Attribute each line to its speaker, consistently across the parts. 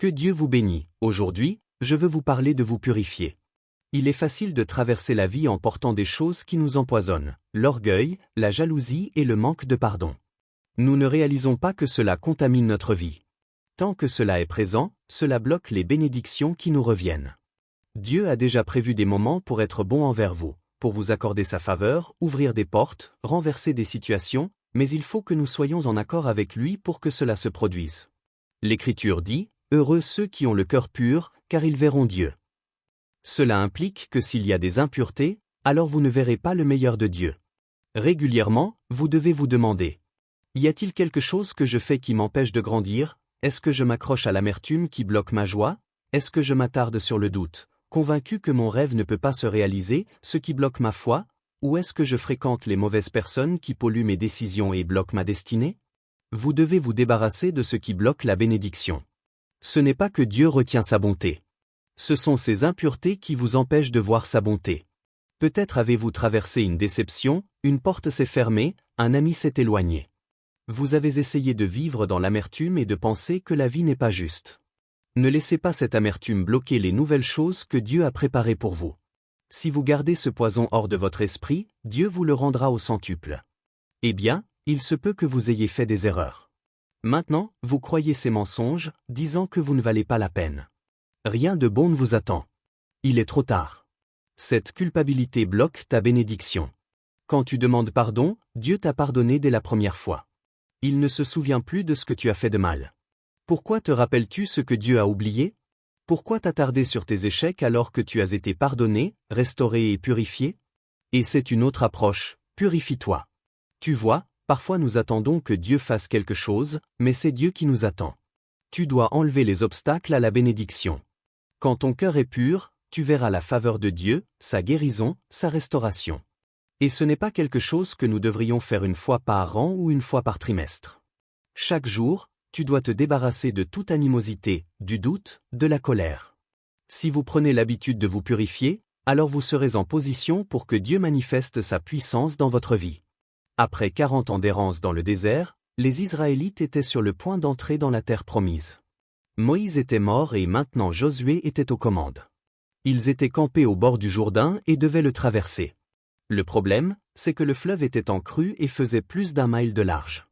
Speaker 1: Que Dieu vous bénisse. Aujourd'hui, je veux vous parler de vous purifier. Il est facile de traverser la vie en portant des choses qui nous empoisonnent, l'orgueil, la jalousie et le manque de pardon. Nous ne réalisons pas que cela contamine notre vie. Tant que cela est présent, cela bloque les bénédictions qui nous reviennent. Dieu a déjà prévu des moments pour être bon envers vous, pour vous accorder sa faveur, ouvrir des portes, renverser des situations, mais il faut que nous soyons en accord avec lui pour que cela se produise. L'Écriture dit, « Heureux ceux qui ont le cœur pur, car ils verront Dieu ». Cela implique que s'il y a des impuretés, alors vous ne verrez pas le meilleur de Dieu. Régulièrement, vous devez vous demander, y a-t-il quelque chose que je fais qui m'empêche de grandir? Est-ce que je m'accroche à l'amertume qui bloque ma joie? Est-ce que je m'attarde sur le doute, convaincu que mon rêve ne peut pas se réaliser, ce qui bloque ma foi? Ou est-ce que je fréquente les mauvaises personnes qui polluent mes décisions et bloquent ma destinée? Vous devez vous débarrasser de ce qui bloque la bénédiction. Ce n'est pas que Dieu retient sa bonté. Ce sont ces impuretés qui vous empêchent de voir sa bonté. Peut-être avez-vous traversé une déception, une porte s'est fermée, un ami s'est éloigné. Vous avez essayé de vivre dans l'amertume et de penser que la vie n'est pas juste. Ne laissez pas cette amertume bloquer les nouvelles choses que Dieu a préparées pour vous. Si vous gardez ce poison hors de votre esprit, Dieu vous le rendra au centuple. Eh bien, il se peut que vous ayez fait des erreurs. Maintenant, vous croyez ces mensonges, disant que vous ne valez pas la peine. Rien de bon ne vous attend. Il est trop tard. Cette culpabilité bloque ta bénédiction. Quand tu demandes pardon, Dieu t'a pardonné dès la première fois. Il ne se souvient plus de ce que tu as fait de mal. Pourquoi te rappelles-tu ce que Dieu a oublié? Pourquoi t'attarder sur tes échecs alors que tu as été pardonné, restauré et purifié? Et c'est une autre approche, purifie-toi. Tu vois, parfois nous attendons que Dieu fasse quelque chose, mais c'est Dieu qui nous attend. Tu dois enlever les obstacles à la bénédiction. Quand ton cœur est pur, tu verras la faveur de Dieu, sa guérison, sa restauration. Et ce n'est pas quelque chose que nous devrions faire une fois par an ou une fois par trimestre. Chaque jour, tu dois te débarrasser de toute animosité, du doute, de la colère. Si vous prenez l'habitude de vous purifier, alors vous serez en position pour que Dieu manifeste sa puissance dans votre vie. Après 40 ans d'errance dans le désert, les Israélites étaient sur le point d'entrer dans la terre promise. Moïse était mort et maintenant Josué était aux commandes. Ils étaient campés au bord du Jourdain et devaient le traverser. Le problème, c'est que le fleuve était en crue et faisait plus d'1 mile de large.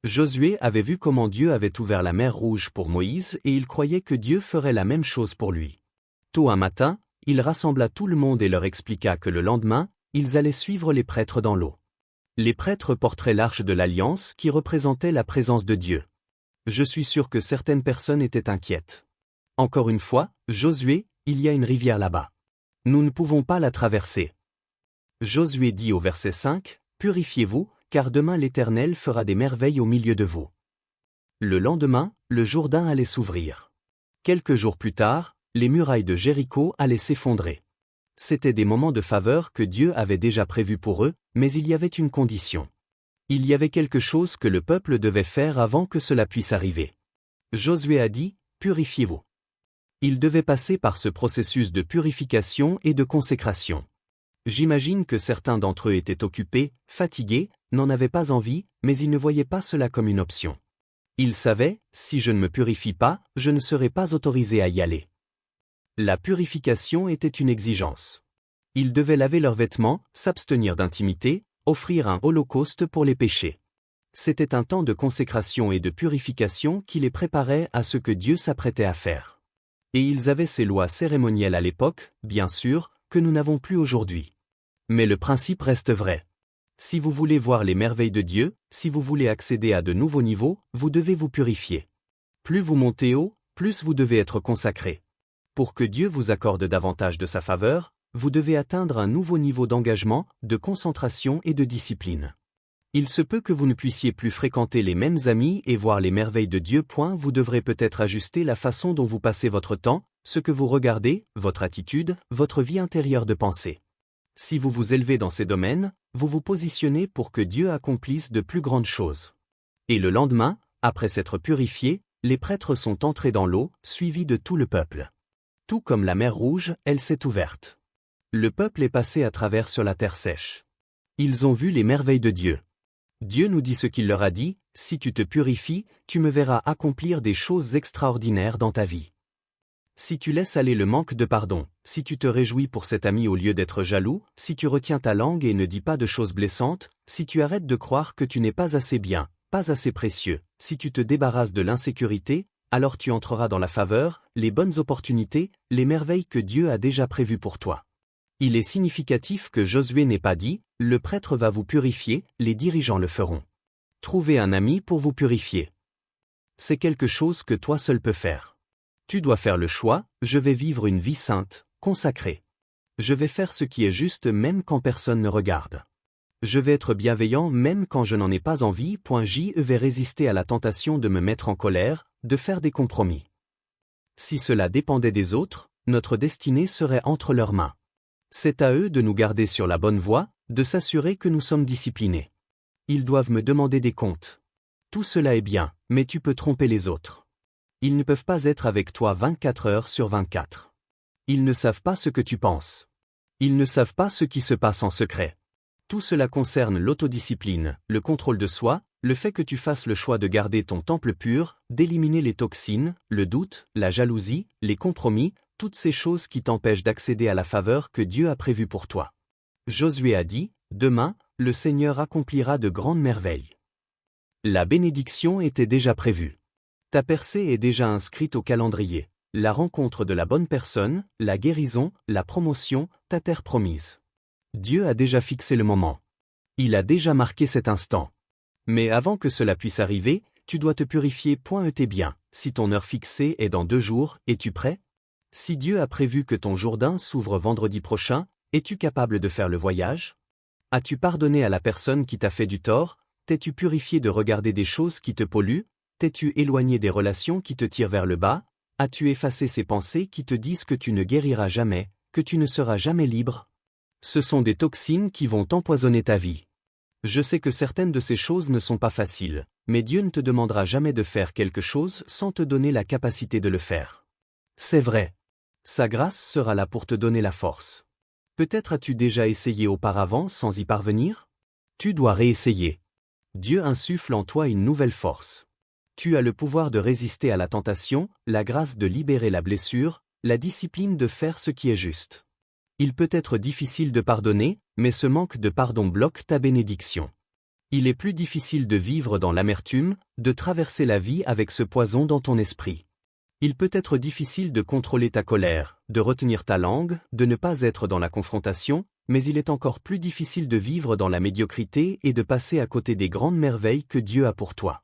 Speaker 1: Josué avait vu comment Dieu avait ouvert la mer Rouge pour Moïse et il croyait que Dieu ferait la même chose pour lui. Tôt un matin, il rassembla tout le monde et leur expliqua que le lendemain, ils allaient suivre les prêtres dans l'eau. Les prêtres porteraient l'arche de l'Alliance qui représentait la présence de Dieu. Je suis sûr que certaines personnes étaient inquiètes. Encore une fois, Josué, il y a une rivière là-bas. Nous ne pouvons pas la traverser. Josué dit au verset 5, « Purifiez-vous, car demain l'Éternel fera des merveilles au milieu de vous. » Le lendemain, le Jourdain allait s'ouvrir. Quelques jours plus tard, les murailles de Jéricho allaient s'effondrer. C'étaient des moments de faveur que Dieu avait déjà prévus pour eux, mais il y avait une condition. Il y avait quelque chose que le peuple devait faire avant que cela puisse arriver. Josué a dit, « Purifiez-vous. » Il devait passer par ce processus de purification et de consécration. J'imagine que certains d'entre eux étaient occupés, fatigués, n'en avaient pas envie, mais ils ne voyaient pas cela comme une option. Ils savaient, si je ne me purifie pas, je ne serai pas autorisé à y aller. La purification était une exigence. Ils devaient laver leurs vêtements, s'abstenir d'intimité, offrir un holocauste pour les péchés. C'était un temps de consécration et de purification qui les préparait à ce que Dieu s'apprêtait à faire. Et ils avaient ces lois cérémonielles à l'époque, bien sûr, que nous n'avons plus aujourd'hui. Mais le principe reste vrai. Si vous voulez voir les merveilles de Dieu, si vous voulez accéder à de nouveaux niveaux, vous devez vous purifier. Plus vous montez haut, plus vous devez être consacré. Pour que Dieu vous accorde davantage de sa faveur, vous devez atteindre un nouveau niveau d'engagement, de concentration et de discipline. Il se peut que vous ne puissiez plus fréquenter les mêmes amis et voir les merveilles de Dieu. Vous devrez peut-être ajuster la façon dont vous passez votre temps, ce que vous regardez, votre attitude, votre vie intérieure de pensée. Si vous vous élevez dans ces domaines, vous vous positionnez pour que Dieu accomplisse de plus grandes choses. Et le lendemain, après s'être purifiés, les prêtres sont entrés dans l'eau, suivis de tout le peuple. Tout comme la mer Rouge, elle s'est ouverte. Le peuple est passé à travers sur la terre sèche. Ils ont vu les merveilles de Dieu. Dieu nous dit ce qu'il leur a dit, Si tu te purifies, tu me verras accomplir des choses extraordinaires dans ta vie. Si tu laisses aller le manque de pardon, si tu te réjouis pour cet ami au lieu d'être jaloux, si tu retiens ta langue et ne dis pas de choses blessantes, si tu arrêtes de croire que tu n'es pas assez bien, pas assez précieux, si tu te débarrasses de l'insécurité, alors tu entreras dans la faveur, les bonnes opportunités, les merveilles que Dieu a déjà prévues pour toi. Il est significatif que Josué n'ait pas dit « Le prêtre va vous purifier, les dirigeants le feront ». Trouvez un ami pour vous purifier. C'est quelque chose que toi seul peux faire. Tu dois faire le choix, je vais vivre une vie sainte, consacrée. Je vais faire ce qui est juste même quand personne ne regarde. Je vais être bienveillant même quand je n'en ai pas envie. Je vais résister à la tentation de me mettre en colère, de faire des compromis. Si cela dépendait des autres, notre destinée serait entre leurs mains. C'est à eux de nous garder sur la bonne voie, de s'assurer que nous sommes disciplinés. Ils doivent me demander des comptes. Tout cela est bien, mais tu peux tromper les autres. Ils ne peuvent pas être avec toi 24 heures sur 24. Ils ne savent pas ce que tu penses. Ils ne savent pas ce qui se passe en secret. Tout cela concerne l'autodiscipline, le contrôle de soi, le fait que tu fasses le choix de garder ton temple pur, d'éliminer les toxines, le doute, la jalousie, les compromis, toutes ces choses qui t'empêchent d'accéder à la faveur que Dieu a prévue pour toi. Josué a dit, « Demain, le Seigneur accomplira de grandes merveilles. » La bénédiction était déjà prévue. Ta percée est déjà inscrite au calendrier. La rencontre de la bonne personne, la guérison, la promotion, ta terre promise. Dieu a déjà fixé le moment. Il a déjà marqué cet instant. Mais avant que cela puisse arriver, tu dois te purifier. T'es bien. Si ton heure fixée est dans 2 jours, es-tu prêt? Si Dieu a prévu que ton Jourdain s'ouvre vendredi prochain, es-tu capable de faire le voyage? As-tu pardonné à la personne qui t'a fait du tort? T'es-tu purifié de regarder des choses qui te polluent? T'es-tu éloigné des relations qui te tirent vers le bas? As-tu effacé ces pensées qui te disent que tu ne guériras jamais, que tu ne seras jamais libre? Ce sont des toxines qui vont empoisonner ta vie. Je sais que certaines de ces choses ne sont pas faciles, mais Dieu ne te demandera jamais de faire quelque chose sans te donner la capacité de le faire. C'est vrai. Sa grâce sera là pour te donner la force. Peut-être as-tu déjà essayé auparavant sans y parvenir? Tu dois réessayer. Dieu insuffle en toi une nouvelle force. Tu as le pouvoir de résister à la tentation, la grâce de libérer la blessure, la discipline de faire ce qui est juste. Il peut être difficile de pardonner, mais ce manque de pardon bloque ta bénédiction. Il est plus difficile de vivre dans l'amertume, de traverser la vie avec ce poison dans ton esprit. Il peut être difficile de contrôler ta colère, de retenir ta langue, de ne pas être dans la confrontation, mais il est encore plus difficile de vivre dans la médiocrité et de passer à côté des grandes merveilles que Dieu a pour toi.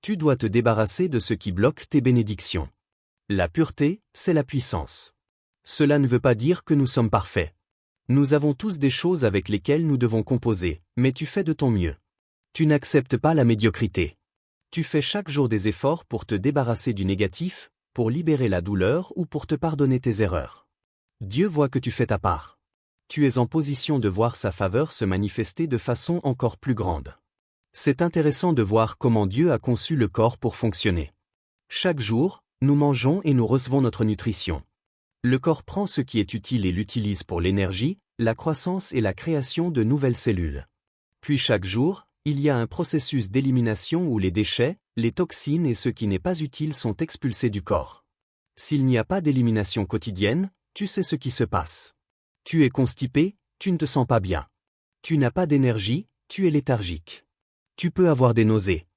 Speaker 1: Tu dois te débarrasser de ce qui bloque tes bénédictions. La pureté, c'est la puissance. Cela ne veut pas dire que nous sommes parfaits. Nous avons tous des choses avec lesquelles nous devons composer, mais tu fais de ton mieux. Tu n'acceptes pas la médiocrité. Tu fais chaque jour des efforts pour te débarrasser du négatif, pour libérer la douleur ou pour te pardonner tes erreurs. Dieu voit que tu fais ta part. Tu es en position de voir sa faveur se manifester de façon encore plus grande. C'est intéressant de voir comment Dieu a conçu le corps pour fonctionner. Chaque jour, nous mangeons et nous recevons notre nutrition. Le corps prend ce qui est utile et l'utilise pour l'énergie, la croissance et la création de nouvelles cellules. Puis chaque jour, il y a un processus d'élimination où les déchets, les toxines et ce qui n'est pas utile sont expulsés du corps. S'il n'y a pas d'élimination quotidienne, tu sais ce qui se passe. Tu es constipé, tu ne te sens pas bien. Tu n'as pas d'énergie, tu es léthargique. Tu peux avoir des nausées.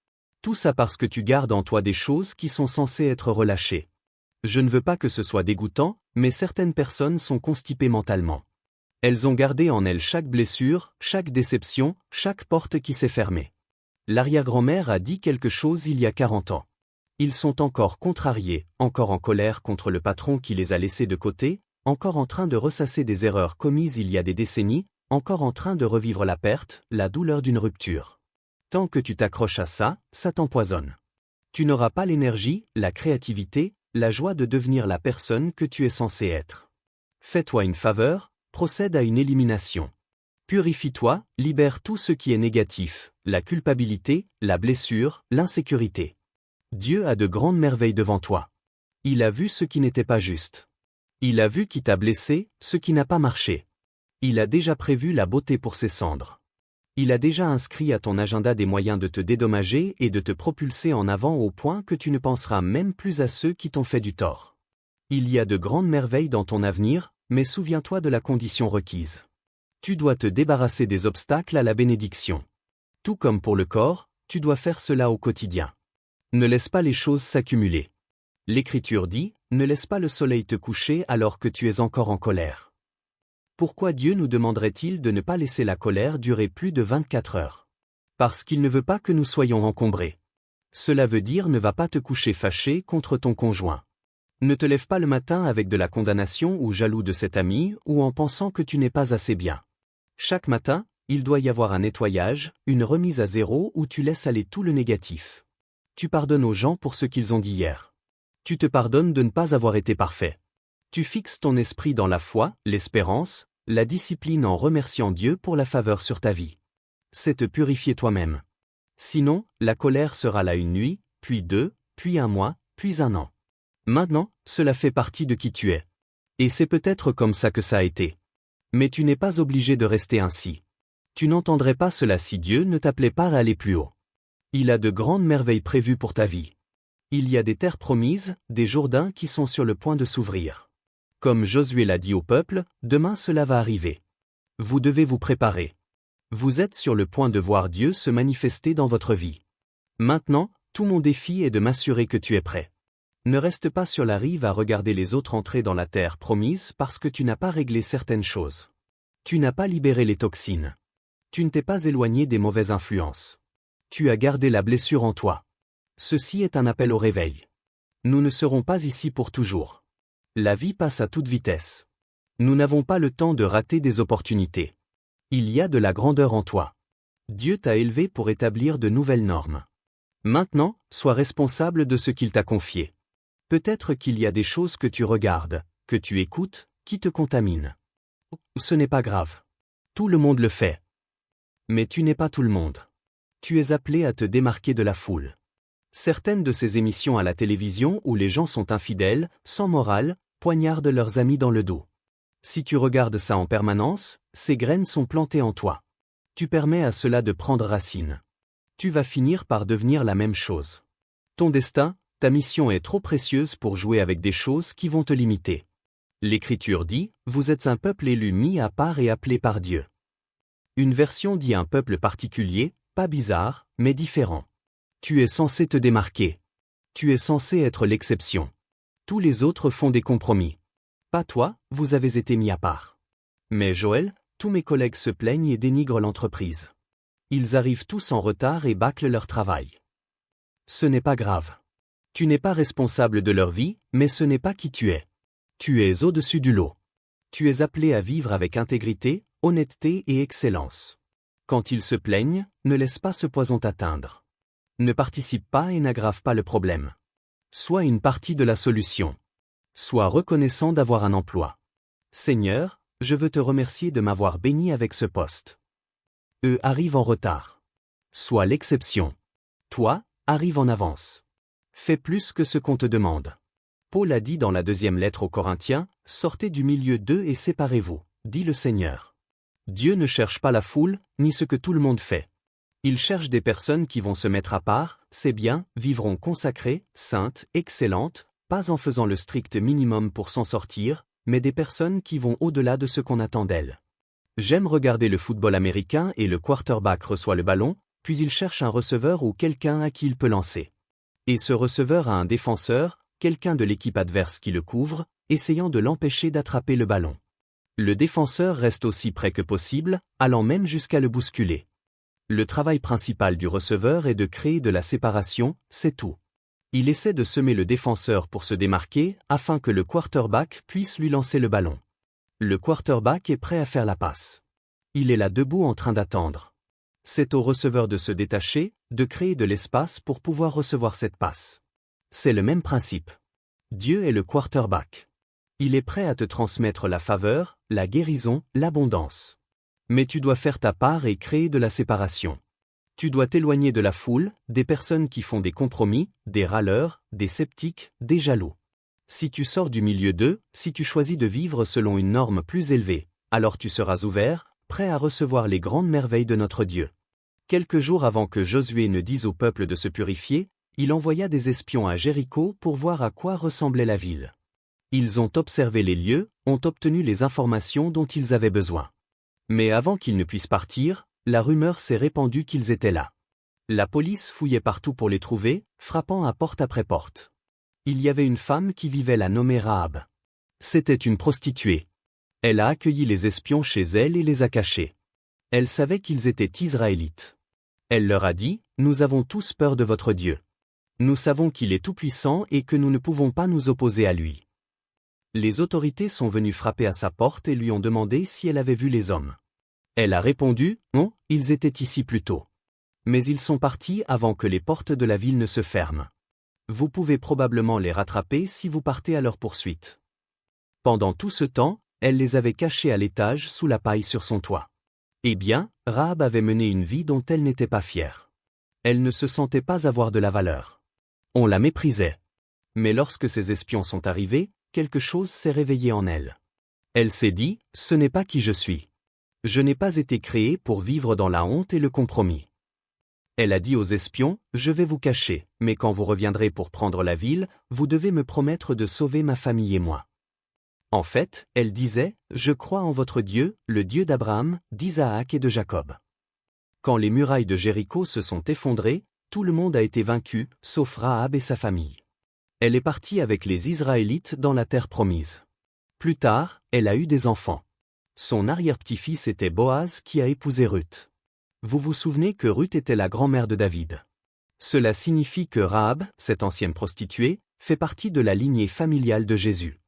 Speaker 1: Tout ça parce que tu gardes en toi des choses qui sont censées être relâchées. Je ne veux pas que ce soit dégoûtant, mais certaines personnes sont constipées mentalement. Elles ont gardé en elles chaque blessure, chaque déception, chaque porte qui s'est fermée. L'arrière-grand-mère a dit quelque chose il y a 40 ans. Ils sont encore contrariés, encore en colère contre le patron qui les a laissés de côté, encore en train de ressasser des erreurs commises il y a des décennies, encore en train de revivre la perte, la douleur d'une rupture. Tant que tu t'accroches à ça, ça t'empoisonne. Tu n'auras pas l'énergie, la créativité, la joie de devenir la personne que tu es censé être. Fais-toi une faveur, procède à une élimination. Purifie-toi, libère tout ce qui est négatif, la culpabilité, la blessure, l'insécurité. Dieu a de grandes merveilles devant toi. Il a vu ce qui n'était pas juste. Il a vu qui t'a blessé, ce qui n'a pas marché. Il a déjà prévu la beauté pour ses cendres. Il a déjà inscrit à ton agenda des moyens de te dédommager et de te propulser en avant au point que tu ne penseras même plus à ceux qui t'ont fait du tort. Il y a de grandes merveilles dans ton avenir, mais souviens-toi de la condition requise. Tu dois te débarrasser des obstacles à la bénédiction. Tout comme pour le corps, tu dois faire cela au quotidien. Ne laisse pas les choses s'accumuler. L'Écriture dit, ne laisse pas le soleil te coucher alors que tu es encore en colère. Pourquoi Dieu nous demanderait-il de ne pas laisser la colère durer plus de 24 heures? Parce qu'il ne veut pas que nous soyons encombrés. Cela veut dire ne va pas te coucher fâché contre ton conjoint. Ne te lève pas le matin avec de la condamnation ou jaloux de cet ami ou en pensant que tu n'es pas assez bien. Chaque matin, il doit y avoir un nettoyage, une remise à zéro où tu laisses aller tout le négatif. Tu pardonnes aux gens pour ce qu'ils ont dit hier. Tu te pardonnes de ne pas avoir été parfait. Tu fixes ton esprit dans la foi, l'espérance, la discipline en remerciant Dieu pour la faveur sur ta vie. C'est te purifier toi-même. Sinon, la colère sera là une nuit, puis 2, puis 1 mois, puis 1 an. Maintenant, cela fait partie de qui tu es. Et c'est peut-être comme ça que ça a été. Mais tu n'es pas obligé de rester ainsi. Tu n'entendrais pas cela si Dieu ne t'appelait pas à aller plus haut. Il a de grandes merveilles prévues pour ta vie. Il y a des terres promises, des Jourdains qui sont sur le point de s'ouvrir. Comme Josué l'a dit au peuple, demain cela va arriver. Vous devez vous préparer. Vous êtes sur le point de voir Dieu se manifester dans votre vie. Maintenant, tout mon défi est de m'assurer que tu es prêt. Ne reste pas sur la rive à regarder les autres entrer dans la terre promise parce que tu n'as pas réglé certaines choses. Tu n'as pas libéré les toxines. Tu ne t'es pas éloigné des mauvaises influences. Tu as gardé la blessure en toi. Ceci est un appel au réveil. Nous ne serons pas ici pour toujours. La vie passe à toute vitesse. Nous n'avons pas le temps de rater des opportunités. Il y a de la grandeur en toi. Dieu t'a élevé pour établir de nouvelles normes. Maintenant, sois responsable de ce qu'il t'a confié. Peut-être qu'il y a des choses que tu regardes, que tu écoutes, qui te contaminent. Ce n'est pas grave. Tout le monde le fait. Mais tu n'es pas tout le monde. Tu es appelé à te démarquer de la foule. Certaines de ces émissions à la télévision où les gens sont infidèles, sans morale, poignardent leurs amis dans le dos. Si tu regardes ça en permanence, ces graines sont plantées en toi. Tu permets à cela de prendre racine. Tu vas finir par devenir la même chose. Ton destin, ta mission est trop précieuse pour jouer avec des choses qui vont te limiter. L'Écriture dit, vous êtes un peuple élu mis à part et appelé par Dieu. Une version dit un peuple particulier, pas bizarre, mais différent. Tu es censé te démarquer. Tu es censé être l'exception. Tous les autres font des compromis. Pas toi, vous avez été mis à part. Mais Joël, tous mes collègues se plaignent et dénigrent l'entreprise. Ils arrivent tous en retard et bâclent leur travail. Ce n'est pas grave. Tu n'es pas responsable de leur vie, mais ce n'est pas qui tu es. Tu es au-dessus du lot. Tu es appelé à vivre avec intégrité, honnêteté et excellence. Quand ils se plaignent, ne laisse pas ce poison t'atteindre. Ne participe pas et n'aggrave pas le problème. Sois une partie de la solution. Sois reconnaissant d'avoir un emploi. Seigneur, je veux te remercier de m'avoir béni avec ce poste. Eux arrivent en retard. Sois l'exception. Toi, arrive en avance. Fais plus que ce qu'on te demande. Paul a dit dans la 2e lettre aux Corinthiens, « Sortez du milieu d'eux et séparez-vous, dit le Seigneur. » Dieu ne cherche pas la foule, ni ce que tout le monde fait. Il cherche des personnes qui vont se mettre à part, c'est bien, vivront consacrées, saintes, excellentes, pas en faisant le strict minimum pour s'en sortir, mais des personnes qui vont au-delà de ce qu'on attend d'elles. J'aime regarder le football américain et le quarterback reçoit le ballon, puis il cherche un receveur ou quelqu'un à qui il peut lancer. Et ce receveur a un défenseur, quelqu'un de l'équipe adverse qui le couvre, essayant de l'empêcher d'attraper le ballon. Le défenseur reste aussi près que possible, allant même jusqu'à le bousculer. Le travail principal du receveur est de créer de la séparation, c'est tout. Il essaie de semer le défenseur pour se démarquer, afin que le quarterback puisse lui lancer le ballon. Le quarterback est prêt à faire la passe. Il est là debout en train d'attendre. C'est au receveur de se détacher, de créer de l'espace pour pouvoir recevoir cette passe. C'est le même principe. Dieu est le quarterback. Il est prêt à te transmettre la faveur, la guérison, l'abondance. Mais tu dois faire ta part et créer de la séparation. Tu dois t'éloigner de la foule, des personnes qui font des compromis, des râleurs, des sceptiques, des jaloux. Si tu sors du milieu d'eux, si tu choisis de vivre selon une norme plus élevée, alors tu seras ouvert, prêt à recevoir les grandes merveilles de notre Dieu. Quelques jours avant que Josué ne dise au peuple de se purifier, il envoya des espions à Jéricho pour voir à quoi ressemblait la ville. Ils ont observé les lieux, ont obtenu les informations dont ils avaient besoin. Mais avant qu'ils ne puissent partir, la rumeur s'est répandue qu'ils étaient là. La police fouillait partout pour les trouver, frappant à porte après porte. Il y avait une femme qui vivait là nommée Rahab. C'était une prostituée. Elle a accueilli les espions chez elle et les a cachés. Elle savait qu'ils étaient Israélites. Elle leur a dit, « Nous avons tous peur de votre Dieu. Nous savons qu'il est tout-puissant et que nous ne pouvons pas nous opposer à lui. » Les autorités sont venues frapper à sa porte et lui ont demandé si elle avait vu les hommes. Elle a répondu, « Non, ils étaient ici plus tôt. Mais ils sont partis avant que les portes de la ville ne se ferment. Vous pouvez probablement les rattraper si vous partez à leur poursuite. » Pendant tout ce temps, elle les avait cachés à l'étage sous la paille sur son toit. Eh bien, Rahab avait mené une vie dont elle n'était pas fière. Elle ne se sentait pas avoir de la valeur. On la méprisait. Mais lorsque ses espions sont arrivés, quelque chose s'est réveillé en elle. Elle s'est dit, « Ce n'est pas qui je suis. Je n'ai pas été créée pour vivre dans la honte et le compromis. » Elle a dit aux espions, « Je vais vous cacher, mais quand vous reviendrez pour prendre la ville, vous devez me promettre de sauver ma famille et moi. » En fait, elle disait, « Je crois en votre Dieu, le Dieu d'Abraham, d'Isaac et de Jacob. » Quand les murailles de Jéricho se sont effondrées, tout le monde a été vaincu, sauf Rahab et sa famille. Elle est partie avec les Israélites dans la terre promise. Plus tard, elle a eu des enfants. Son arrière-petit-fils était Boaz qui a épousé Ruth. Vous vous souvenez que Ruth était la grand-mère de David. Cela signifie que Rahab, cette ancienne prostituée, fait partie de la lignée familiale de Jésus.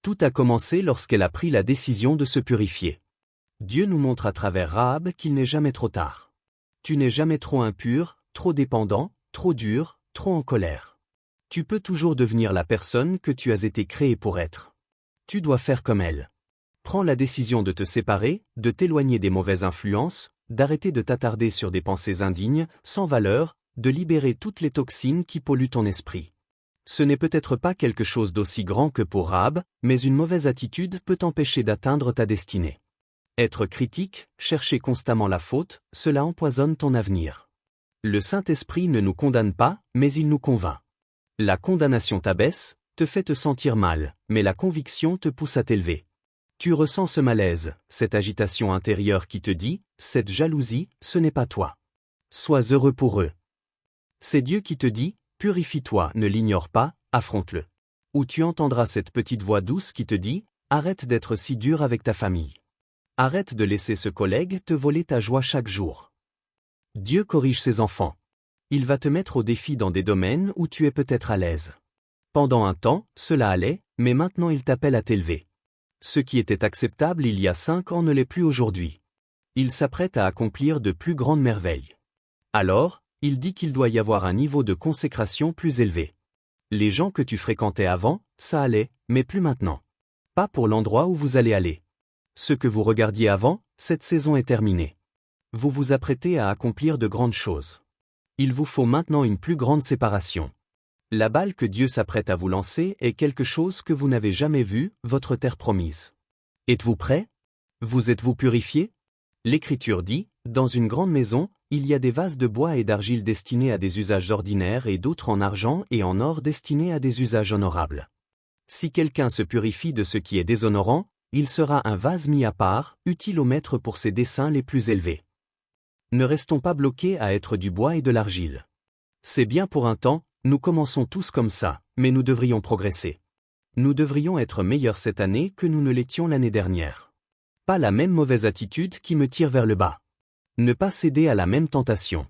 Speaker 1: Tout a commencé lorsqu'elle a pris la décision de se purifier. Dieu nous montre à travers Rahab qu'il n'est jamais trop tard. Tu n'es jamais trop impur, trop dépendant, trop dur, trop en colère. Tu peux toujours devenir la personne que tu as été créé pour être. Tu dois faire comme elle. Prends la décision de te séparer, de t'éloigner des mauvaises influences, d'arrêter de t'attarder sur des pensées indignes, sans valeur, de libérer toutes les toxines qui polluent ton esprit. Ce n'est peut-être pas quelque chose d'aussi grand que pour Rahab, mais une mauvaise attitude peut t'empêcher d'atteindre ta destinée. Être critique, chercher constamment la faute, cela empoisonne ton avenir. Le Saint-Esprit ne nous condamne pas, mais il nous convainc. La condamnation t'abaisse, te fait te sentir mal, mais la conviction te pousse à t'élever. Tu ressens ce malaise, cette agitation intérieure qui te dit, cette jalousie, ce n'est pas toi. Sois heureux pour eux. C'est Dieu qui te dit, purifie-toi, ne l'ignore pas, affronte-le. Ou tu entendras cette petite voix douce qui te dit, arrête d'être si dur avec ta famille. Arrête de laisser ce collègue te voler ta joie chaque jour. Dieu corrige ses enfants. Il va te mettre au défi dans des domaines où tu es peut-être à l'aise. Pendant un temps, cela allait, mais maintenant il t'appelle à t'élever. Ce qui était acceptable il y a 5 ans ne l'est plus aujourd'hui. Il s'apprête à accomplir de plus grandes merveilles. Alors, il dit qu'il doit y avoir un niveau de consécration plus élevé. Les gens que tu fréquentais avant, ça allait, mais plus maintenant. Pas pour l'endroit où vous allez aller. Ce que vous regardiez avant, cette saison est terminée. Vous vous apprêtez à accomplir de grandes choses. Il vous faut maintenant une plus grande séparation. La balle que Dieu s'apprête à vous lancer est quelque chose que vous n'avez jamais vu, votre terre promise. Êtes-vous prêt? Vous êtes-vous purifié? L'Écriture dit, dans une grande maison, il y a des vases de bois et d'argile destinés à des usages ordinaires et d'autres en argent et en or destinés à des usages honorables. Si quelqu'un se purifie de ce qui est déshonorant, il sera un vase mis à part, utile au maître pour ses desseins les plus élevés. Ne restons pas bloqués à être du bois et de l'argile. C'est bien pour un temps, nous commençons tous comme ça, mais nous devrions progresser. Nous devrions être meilleurs cette année que nous ne l'étions l'année dernière. Pas la même mauvaise attitude qui me tire vers le bas. Ne pas céder à la même tentation.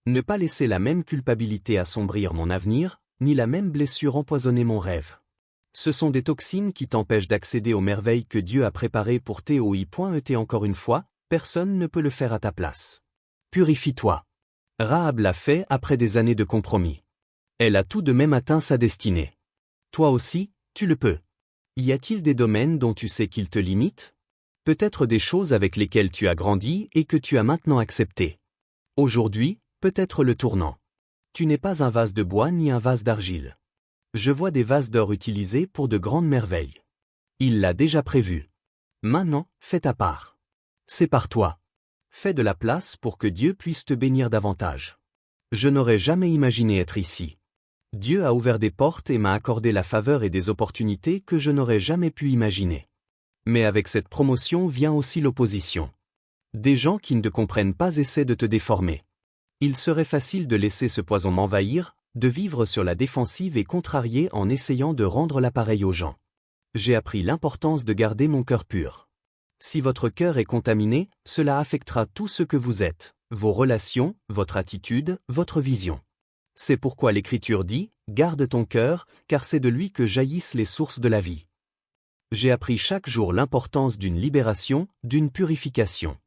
Speaker 1: Ne pas laisser la même culpabilité assombrir mon avenir, ni la même blessure empoisonner mon rêve. Ce sont des toxines qui t'empêchent d'accéder aux merveilles que Dieu a préparées pour toi. Encore une fois, personne ne peut le faire à ta place. Purifie-toi. Rahab l'a fait après des années de compromis. Elle a tout de même atteint sa destinée. Toi aussi, tu le peux. Y a-t-il des domaines dont tu sais qu'ils te limitent? Peut-être des choses avec lesquelles tu as grandi et que tu as maintenant acceptées. Aujourd'hui, peut-être le tournant. Tu n'es pas un vase de bois ni un vase d'argile. Je vois des vases d'or utilisés pour de grandes merveilles. Il l'a déjà prévu. Maintenant, fais ta part. C'est par toi. Fais de la place pour que Dieu puisse te bénir davantage. Je n'aurais jamais imaginé être ici. Dieu a ouvert des portes et m'a accordé la faveur et des opportunités que je n'aurais jamais pu imaginer. Mais avec cette promotion vient aussi l'opposition. Des gens qui ne te comprennent pas essaient de te déformer. Il serait facile de laisser ce poison m'envahir, de vivre sur la défensive et contrarier en essayant de rendre l'appareil aux gens. J'ai appris l'importance de garder mon cœur pur. Si votre cœur est contaminé, cela affectera tout ce que vous êtes, vos relations, votre attitude, votre vision. C'est pourquoi l'Écriture dit « Garde ton cœur, car c'est de lui que jaillissent les sources de la vie ». J'ai appris chaque jour l'importance d'une libération, d'une purification.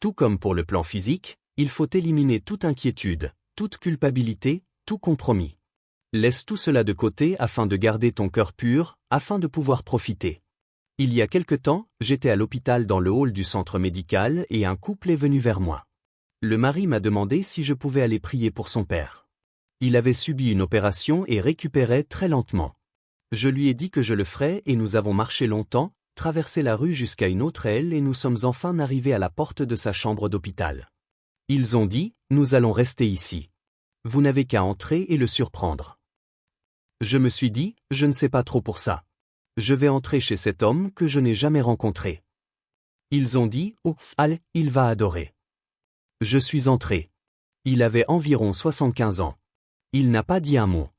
Speaker 1: Tout comme pour le plan physique, il faut éliminer toute inquiétude, toute culpabilité, tout compromis. Laisse tout cela de côté afin de garder ton cœur pur, afin de pouvoir profiter. Il y a quelque temps, j'étais à l'hôpital dans le hall du centre médical et un couple est venu vers moi. Le mari m'a demandé si je pouvais aller prier pour son père. Il avait subi une opération et récupérait très lentement. Je lui ai dit que je le ferais et nous avons marché longtemps, traversé la rue jusqu'à une autre aile et nous sommes enfin arrivés à la porte de sa chambre d'hôpital. Ils ont dit, nous allons rester ici. Vous n'avez qu'à entrer et le surprendre. Je me suis dit, je ne sais pas trop pour ça. Je vais entrer chez cet homme que je n'ai jamais rencontré. Ils ont dit, oh, allez, il va adorer. Je suis entré. Il avait environ 75 ans. Il n'a pas dit un mot.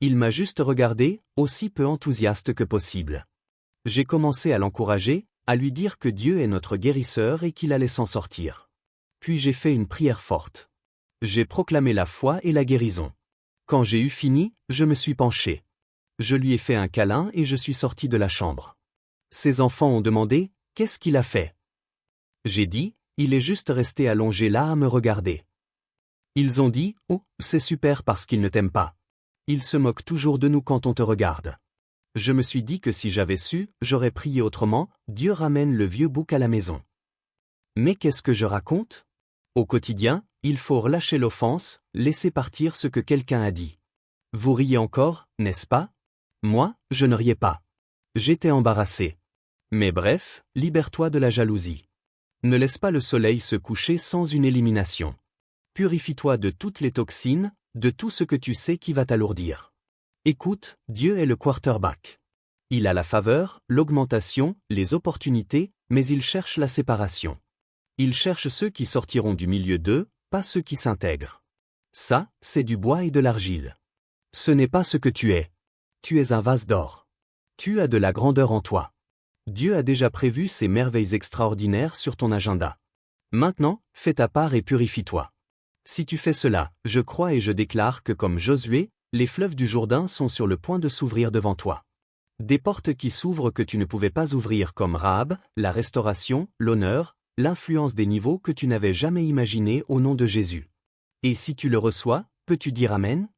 Speaker 1: Il m'a juste regardé, aussi peu enthousiaste que possible. J'ai commencé à l'encourager, à lui dire que Dieu est notre guérisseur et qu'il allait s'en sortir. Puis j'ai fait une prière forte. J'ai proclamé la foi et la guérison. Quand j'ai eu fini, je me suis penché. Je lui ai fait un câlin et je suis sorti de la chambre. Ses enfants ont demandé, qu'est-ce qu'il a fait? J'ai dit, il est juste resté allongé là à me regarder. Ils ont dit, oh, c'est super parce qu'il ne t'aime pas. Il se moque toujours de nous quand on te regarde. Je me suis dit que si j'avais su, j'aurais prié autrement, Dieu ramène le vieux bouc à la maison. Mais qu'est-ce que je raconte? Au quotidien, il faut relâcher l'offense, laisser partir ce que quelqu'un a dit. Vous riez encore, n'est-ce pas? Moi, je ne riais pas. J'étais embarrassé. Mais bref, libère-toi de la jalousie. Ne laisse pas le soleil se coucher sans une élimination. Purifie-toi de toutes les toxines, de tout ce que tu sais qui va t'alourdir. Écoute, Dieu est le quarterback. Il a la faveur, l'augmentation, les opportunités, mais il cherche la séparation. Il cherche ceux qui sortiront du milieu d'eux, pas ceux qui s'intègrent. Ça, c'est du bois et de l'argile. Ce n'est pas ce que tu es. Tu es un vase d'or. Tu as de la grandeur en toi. Dieu a déjà prévu ces merveilles extraordinaires sur ton agenda. Maintenant, fais ta part et purifie-toi. Si tu fais cela, je crois et je déclare que comme Josué, les fleuves du Jourdain sont sur le point de s'ouvrir devant toi. Des portes qui s'ouvrent que tu ne pouvais pas ouvrir comme Rahab, la restauration, l'honneur, l'influence des niveaux que tu n'avais jamais imaginés au nom de Jésus. Et si tu le reçois, peux-tu dire Amen?